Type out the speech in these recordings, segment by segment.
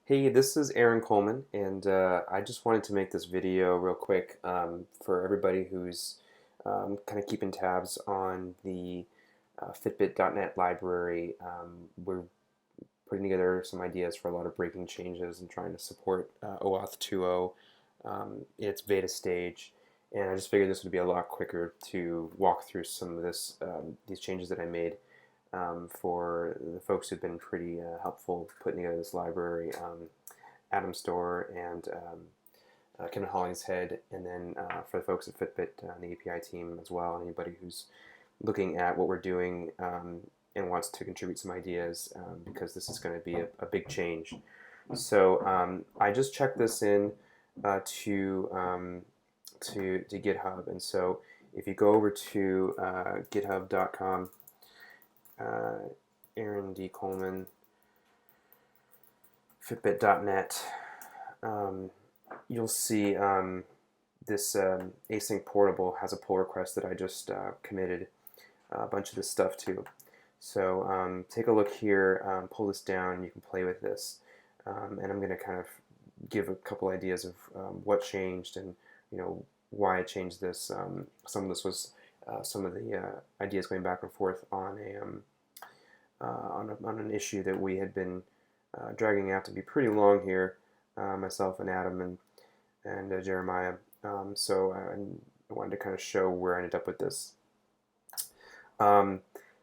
Hey, this is Aaron Coleman, and I just wanted to make this video real quick for everybody who's kind of keeping tabs on the Fitbit.net library. We're putting together some ideas for a lot of breaking changes and trying to support OAuth 2.0 in its beta stage. And I just figured this would be a lot quicker to walk through some of these changes that I made for the folks who've been pretty helpful putting together this library, Adam Storr and Kevin Hollingshead, and then for the folks at Fitbit and the API team as well, anybody who's looking at what we're doing and wants to contribute some ideas because this is going to be a big change. So I just checked this in to GitHub, and so if you go over to github.com, Aaron D. Coleman, Fitbit.net, you'll see this async portable has a pull request that I just committed a bunch of this stuff to. So take a look here, pull this down, you can play with this, and I'm going to kind of give a couple ideas of what changed and why I changed this. Some of this was some of the ideas going back and forth on an issue that we had been dragging out to be pretty long here, myself and Adam and Jeremiah. So I wanted to kind of show where I ended up with this.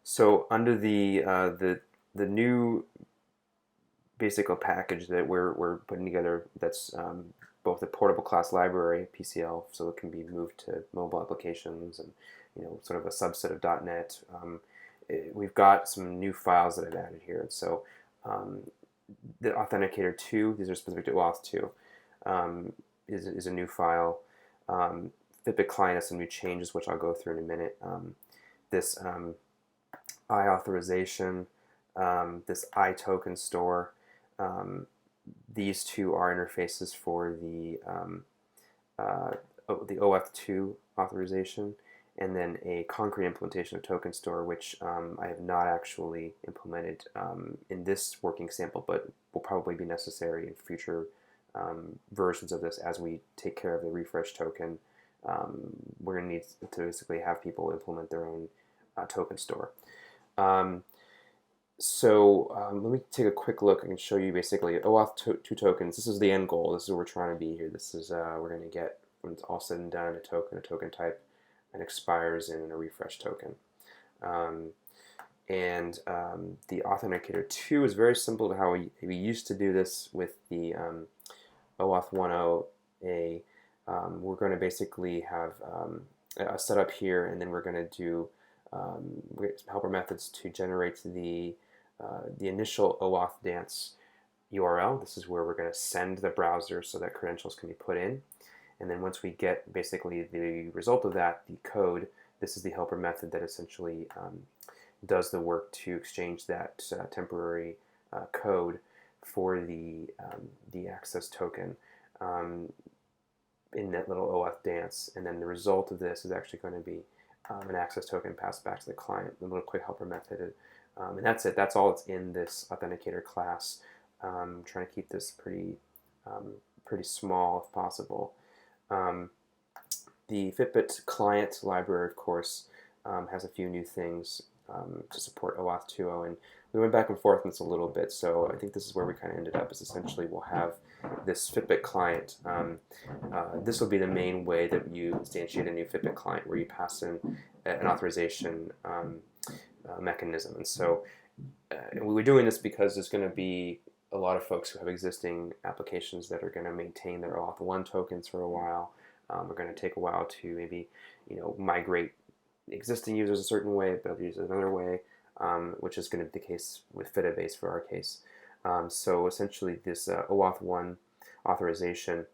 So under the new basic package that we're putting together, that's both a portable class library PCL, so it can be moved to mobile applications and sort of a subset of .NET. We've got some new files that I've added here. So the Authenticator 2, these are specific to OAuth 2, is a new file. Fitbit Client has some new changes, which I'll go through in a minute. This iAuthentication, this iToken store, these two are interfaces for the OAuth 2 authorization, and then a concrete implementation of Token Store, which I have not actually implemented in this working sample, but will probably be necessary in future versions of this as we take care of the refresh token. We're going to need to basically have people implement their own Token Store. Let me take a quick look. I can show you basically OAuth 2 tokens. This is the end goal. This is where we're trying to be here. This is we're going to get, when it's all said and done, a token type, and expires in a refresh token. The Authenticator 2 is very simple to how we used to do this with the OAuth 1.0a. We're going to basically have a setup here, and then we're going to do helper methods to generate the initial OAuth dance URL. This is where we're going to send the browser so that credentials can be put in. And then once we get basically the result of that, the code, this is the helper method that essentially does the work to exchange that temporary code for the access token in that little OAuth dance. And then the result of this is actually going to be an access token passed back to the client, a little quick helper method. And that's it. That's all that's in this Authenticator class. Trying to keep this pretty small if possible. The Fitbit client library, of course, has a few new things to support OAuth 2.0, and we went back and forth on this a little bit, so I think this is where we kind of ended up, is essentially we'll have this Fitbit client. This will be the main way that you instantiate a new Fitbit client, where you pass in an authorization mechanism. And so we're doing this because there's going to be a lot of folks who have existing applications that are going to maintain their OAuth 1 tokens for a while. We're going to take a while to maybe migrate existing users a certain way, but other users another way, which is going to be the case with Fitabase for our case. So essentially this OAuth 1 authorization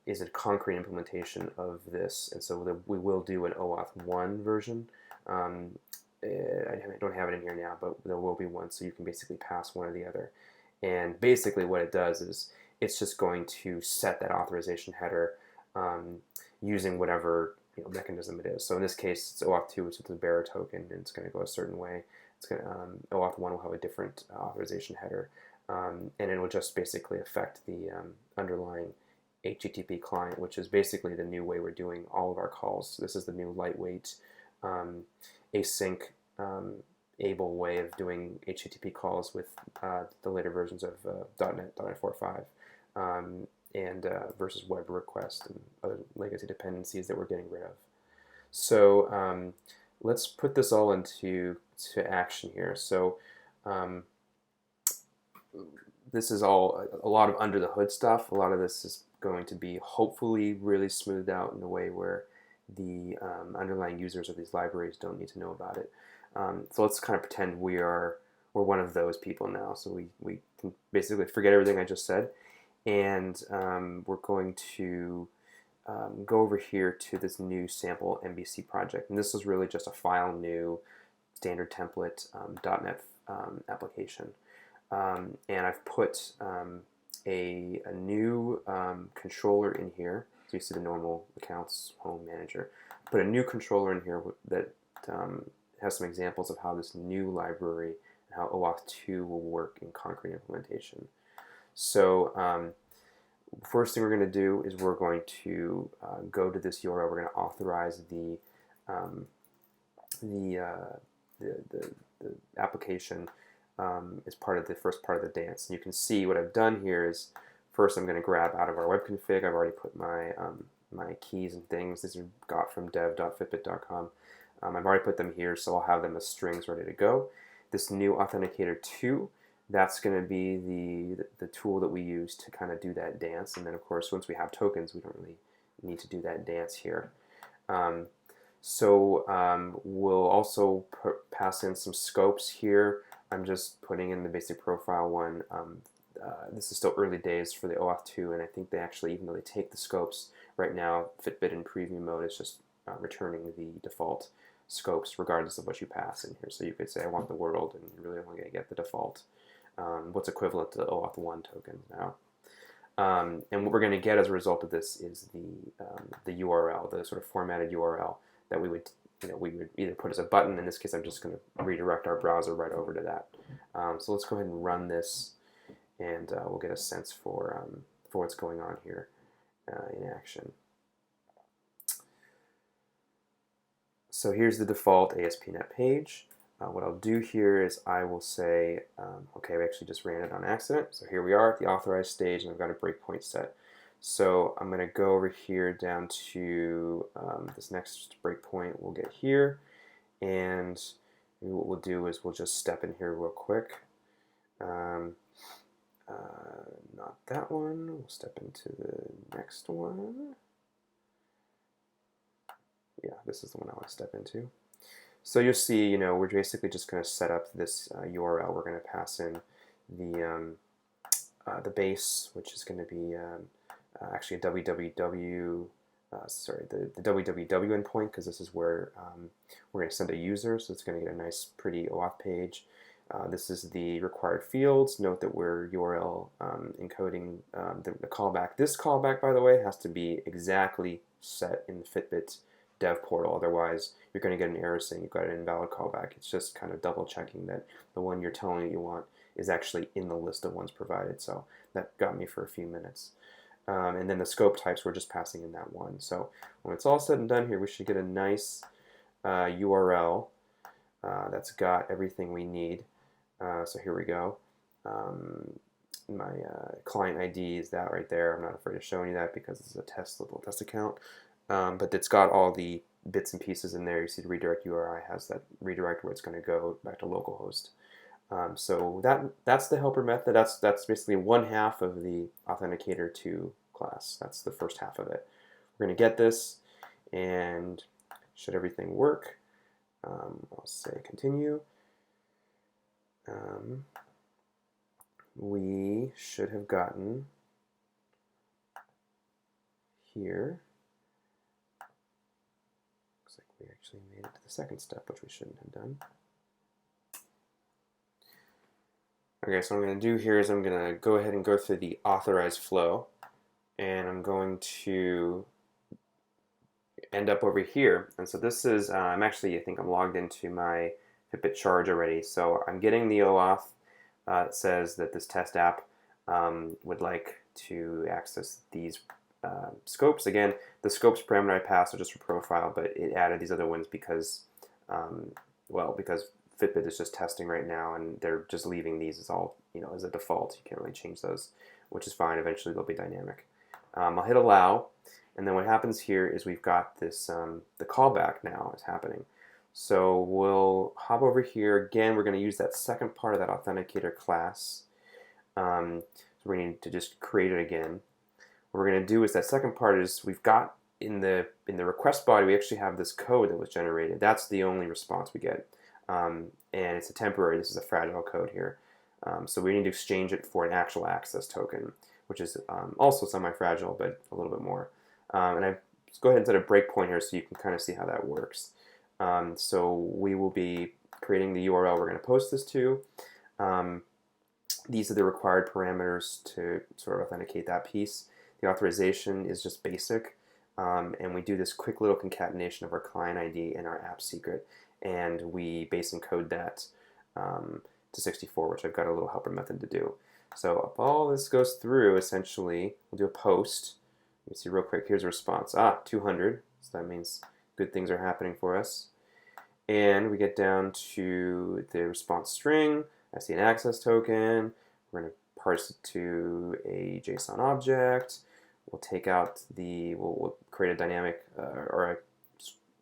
is a concrete implementation of this, and so we will do an OAuth 1 version. I don't have it in here now, but there will be one, so you can basically pass one or the other. And basically what it does is it's just going to set that authorization header using whatever mechanism it is. So in this case, it's OAuth 2, which is the bearer token, and it's going to go a certain way. It's going to, OAuth 1 will have a different authorization header. and it will just basically affect the underlying HTTP client, which is basically the new way we're doing all of our calls. This is the new lightweight async able way of doing HTTP calls with the later versions of .NET 4.5 and versus web request and other legacy dependencies that we're getting rid of. So let's put this all into action here. So this is all a lot of under the hood stuff. A lot of this is going to be hopefully really smoothed out in a way where the underlying users of these libraries don't need to know about it. So let's kind of pretend we're one of those people now. So we can basically forget everything I just said, and we're going to go over here to this new sample MVC project. And this is really just a file new standard template .NET application. And I've put a new controller in here. So you see the normal accounts, home, manager. Put a new controller in here that has some examples of how this new library and how OAuth 2 will work in concrete implementation. So first thing we're going to do is we're going to go to this URL. We're going to authorize the application as part of the first part of the dance. And you can see what I've done here is first I'm going to grab out of our web config. I've already put my my keys and things. These are got from dev.fitbit.com. I've already put them here, so I'll have them as strings ready to go. This new Authenticator 2, that's going to be the tool that we use to kind of do that dance. And then, of course, once we have tokens, we don't really need to do that dance here. We'll also pass in some scopes here. I'm just putting in the basic profile one. This is still early days for the OAuth 2, and I think they actually, even though they take the scopes right now, Fitbit in preview mode is just returning the default scopes regardless of what you pass in here. So you could say I want the world, and you're really only going to get the default, what's equivalent to the OAuth 1 tokens now. And what we're going to get as a result of this is the URL, the sort of formatted URL that we would either put as a button. In this case, I'm just going to redirect our browser right over to that. So let's go ahead and run this, and we'll get a sense for what's going on here in action. So here's the default ASP.NET page. What I'll do here is I will say, okay, we actually just ran it on accident. So here we are at the authorized stage, and I've got a breakpoint set. So I'm going to go over here down to this next breakpoint we'll get here. And what we'll do is we'll just step in here real quick. Not that one. We'll step into the next one. Yeah, this is the one I want to step into. So you'll see, we're basically just going to set up this URL. We're going to pass in the base, which is going to be actually a www, the www endpoint, because this is where we're going to send a user. So it's going to get a nice, pretty OAuth page. This is the required fields. Note that we're URL encoding the callback. This callback, by the way, has to be exactly set in the Fitbit dev portal. Otherwise, you're going to get an error saying you've got an invalid callback. It's just kind of double checking that the one you're telling it you want is actually in the list of ones provided. So that got me for a few minutes. And then the scope types, we're just passing in that one. So when it's all said and done here, we should get a nice URL that's got everything we need. So here we go. My client ID is that right there. I'm not afraid of showing you that because this is a little test account. But it's got all the bits and pieces in there. You see the redirect URI has that redirect where it's going to go back to localhost. So that's the helper method. That's basically one half of the Authenticator 2 class. That's the first half of it. We're going to get this, and should everything work, I'll say continue. We should have gotten here. Looks like we actually made it to the second step, which we shouldn't have done. Okay, so what I'm going to do here is I'm going to go ahead and go through the authorized flow, and I'm going to end up over here. And so this is, I think I'm logged into my Fitbit charge already. So I'm getting the OAuth says that this test app would like to access these scopes. Again, the scopes parameter I passed are just for profile, but it added these other ones because, well, because Fitbit is just testing right now, and they're just leaving these as all, as a default. You can't really change those, which is fine. Eventually they'll be dynamic. I'll hit allow, and then what happens here is we've got this, the callback now is happening. So we'll hop over here. Again, we're going to use that second part of that authenticator class. So we need to just create it again. What we're going to do is that second part is we've got in the request body, we actually have this code that was generated. That's the only response we get. And it's a temporary, this is a fragile code here. So we need to exchange it for an actual access token, which is also semi-fragile, but a little bit more. And let's go ahead and set a breakpoint here so you can kind of see how that works. So we will be creating the URL we're going to post this to. These are the required parameters to sort of authenticate that piece. The authorization is just basic, and we do this quick little concatenation of our client ID and our app secret, and we base encode that to 64, which I've got a little helper method to do. So if all this goes through, essentially, we'll do a post. You can see real quick, here's a response. 200, so that means good things are happening for us. And we get down to the response string. I see an access token. We're going to parse it to a JSON object. We'll take out we'll create a dynamic or a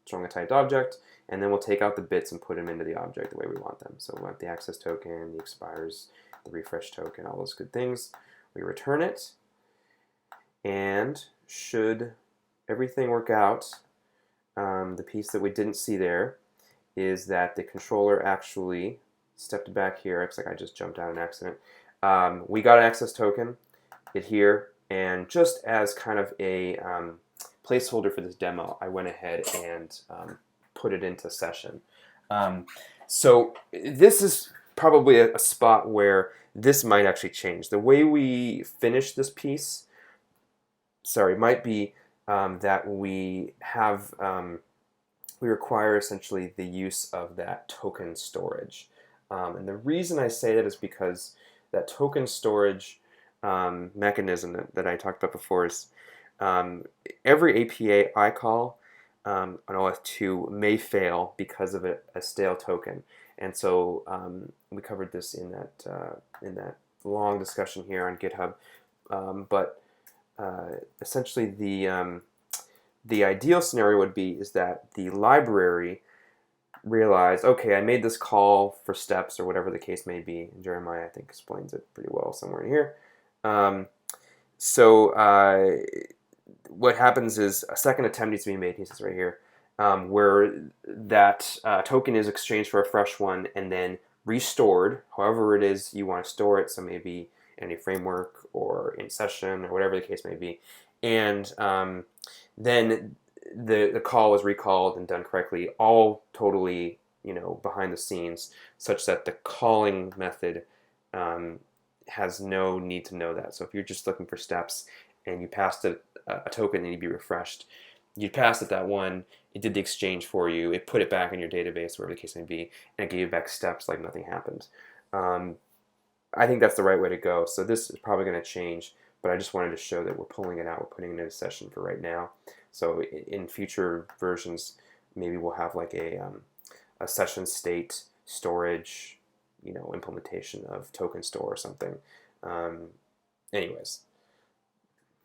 strongly typed object, and then we'll take out the bits and put them into the object the way we want them. So we want the access token, the expires, the refresh token, all those good things. We return it, and should everything work out, the piece that we didn't see there is that the controller actually stepped back here. Looks like I just jumped out an accident. We got an access token, it here, and just as kind of a placeholder for this demo, I went ahead and put it into session. So this is probably a spot where this might actually change. The way we finish this piece, might be that we have, we require essentially the use of that token storage. And the reason I say that is because that token storage mechanism that I talked about before is every APA I call on OAuth 2 may fail because of a stale token. And so we covered this in that long discussion here on GitHub. But essentially the ideal scenario would be is that the library realized, okay, I made this call for steps or whatever the case may be. And Jeremiah, I think, explains it pretty well somewhere in here. What happens is a second attempt needs to be made, he says right here, where that token is exchanged for a fresh one and then restored, however it is you want to store it, so maybe in a framework or in session or whatever the case may be. And then the call is recalled and done correctly, all totally, behind the scenes, such that the calling method has no need to know that. So if you're just looking for steps and you passed a token that need to be refreshed, you passed it that one, it did the exchange for you, it put it back in your database, whatever the case may be, and it gave you back steps like nothing happened. I think that's the right way to go. So this is probably going to change, but I just wanted to show that we're pulling it out, we're putting it in a session for right now. So in future versions, maybe we'll have like a session state storage, implementation of token store or something. Anyways,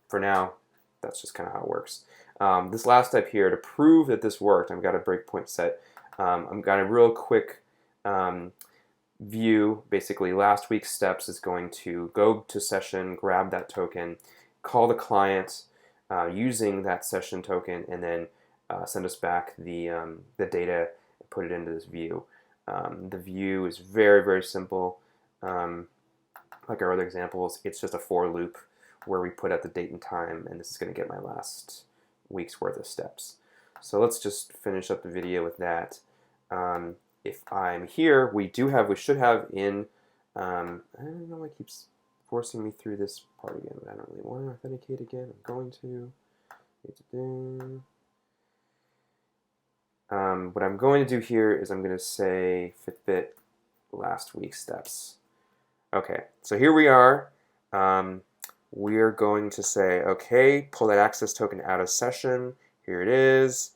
for now, that's just kind of how it works. This last step here, to prove that this worked, I've got a breakpoint set. I've got a real quick view. Basically, last week's steps is going to go to session, grab that token, call the client using that session token, and then send us back the data and put it into this view. The view is very, very simple. Like our other examples, it's just a for loop where we put out the date and time, and this is going to get my last week's worth of steps. So let's just finish up the video with that. If I'm here, we should have in, I don't know why it keeps forcing me through this part again, but I don't really want to authenticate again. I'm going to. What I'm going to do here is I'm going to say Fitbit last week's steps. Okay, so here we are. We're going to say, okay, pull that access token out of session. Here it is.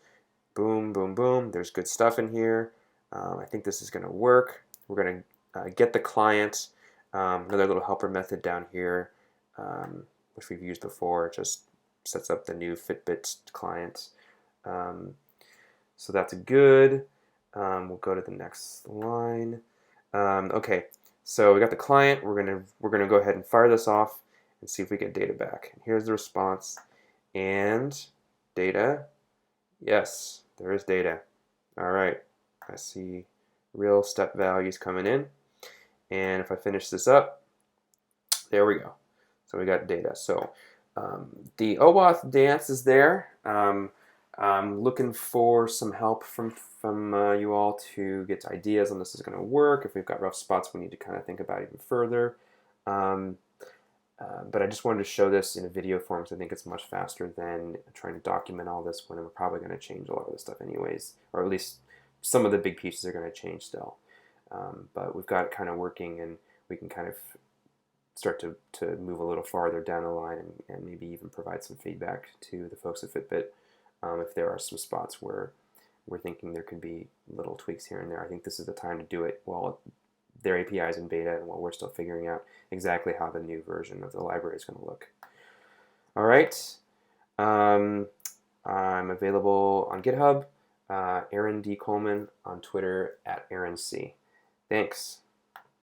Boom, boom, boom. There's good stuff in here. I think this is going to work. We're going to get the client. Another little helper method down here, which we've used before, just sets up the new Fitbit client. So that's good. We'll go to the next line. Okay, so we got the client. We're gonna go ahead and fire this off and see if we get data back. And here's the response. And data. Yes, there is data. All right, I see real step values coming in. And if I finish this up, there we go. So we got data. So the OAuth dance is there. I'm looking for some help from you all to get ideas on this is going to work. If we've got rough spots, we need to kind of think about it even further. But I just wanted to show this in a video form because I think it's much faster than trying to document all this when we're probably going to change a lot of this stuff anyways, or at least some of the big pieces are going to change still. But we've got it kind of working, and we can kind of start to move a little farther down the line and maybe even provide some feedback to the folks at Fitbit if there are some spots where we're thinking there could be little tweaks here and there. I think this is the time to do it while their API is in beta and while we're still figuring out exactly how the new version of the library is going to look. All right. I'm available on GitHub, Aaron D. Coleman, on Twitter @AaronC. Thanks.